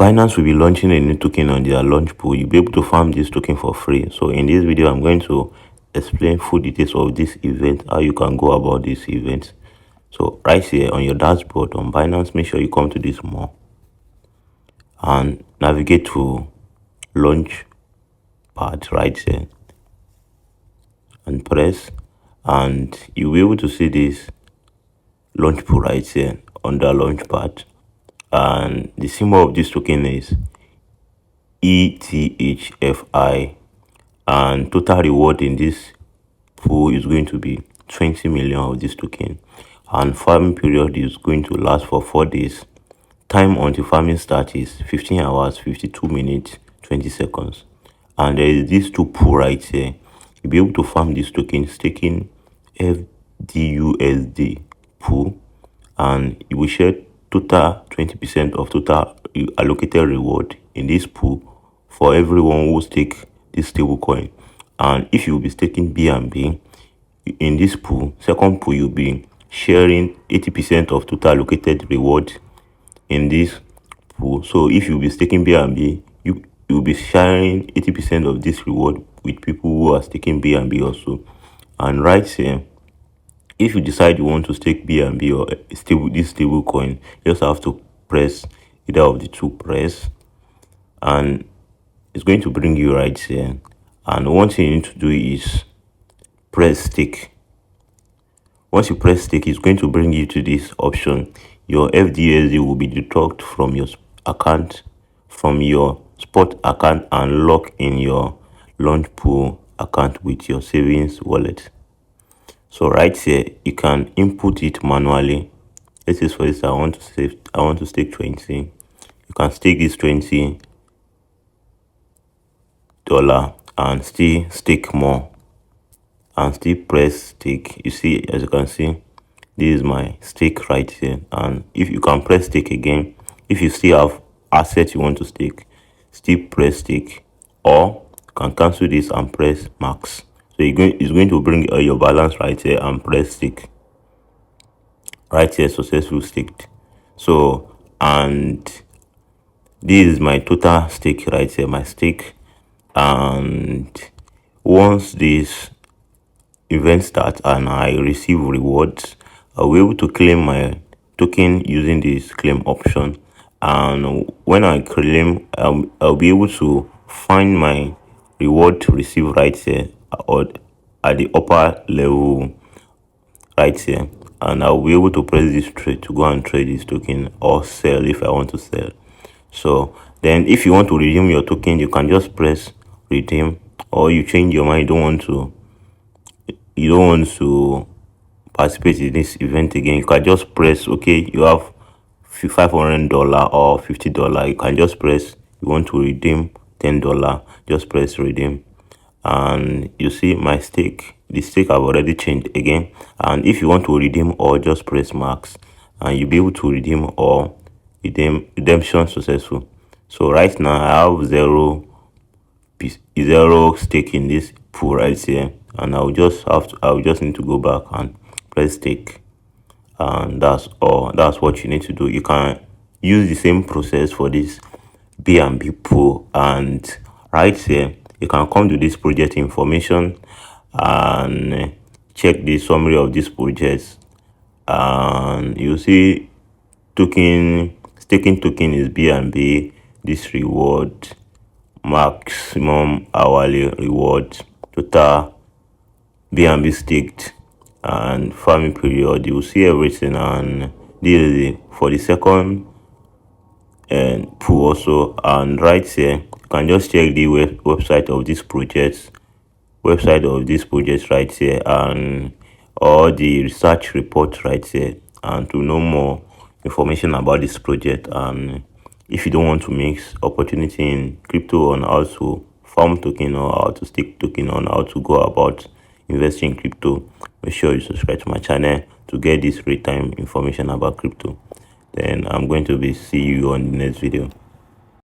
Binance will be launching a new token on their launch pool. You'll be able to farm this token for free. So in this video, I'm going to explain full details of this event, how you can go about this event. So right here on your dashboard on Binance, make sure you come to this more and navigate to launch part right here and press, and you'll be able to see this launch pool right here under launch part, and the symbol of this token is EthFi, and total reward in this pool is going to be 20 million of this token, and farming period is going to last for 4 days. Time until farming start is 15 hours 52 minutes 20 seconds. And there is this two pool right here. You'll be able to farm this token staking FDUSD pool, and you will share total 20% of total allocated reward in this pool for everyone who stake this stable coin. And if you will be staking BNB in this pool, second pool, you'll be sharing 80% of total allocated reward in this pool. So if you'll be staking BNB, you'll be sharing 80% of this reward with people who are staking BNB also. And right here, if you decide you want to stake BNB or this stable coin, you just have to press either of the two press, and it's going to bring you right here. And one thing you need to do is press stake. Once you press stake, it's going to bring you to this option. Your FDUSD will be deducted from your account, from your spot account, and lock in your launch pool account with your savings wallet. So right here, you can input it manually. This is, for this, I want to stake 20. You can stake this $20 and still stake more and still press stake. You see, as you can see, this is my stake right here. And if you can press stake again, if you still have assets you want to stake, still press stake, or you can cancel this and press max. So it's going to bring your balance right here and press stake. Right here, successful staked. So, and this is my total stake right here, my stake. And once this event starts and I receive rewards, I'll be able to claim my token using this claim option. And when I claim, I'll be able to find my reward to receive right here, or at the upper level right here, and I'll be able to press this trade to go and trade this token or sell if I want to sell. So then if you want to redeem your token, you can just press redeem, or you change your mind, you don't want to participate in this event again, you can just press okay. You have $500 or $50, you can just press you want to redeem $10, just press redeem, and you see my stake, the stake I've already changed again. And if you want to redeem or just press max, and you'll be able to redeem or redemption successful. So right now I have zero stake in this pool right here, and I'll just need to go back and press stake, and that's all. That's what you need to do. You can use the same process for this BNB pool, and right here you can come to this project information and check the summary of this project, and you see staking token is BNB. This reward, maximum hourly reward, total BNB staked, and farming period. You will see everything, and this is for the second and pool also. And right here you can just check the website of this project right here, and all the research report right here, and to know more information about this project. And if you don't want to mix opportunity in crypto on how to farm token or how to stake token on how to go about investing in crypto, make sure you subscribe to my channel to get this real-time information about crypto. Then I'm going to see you on the next video.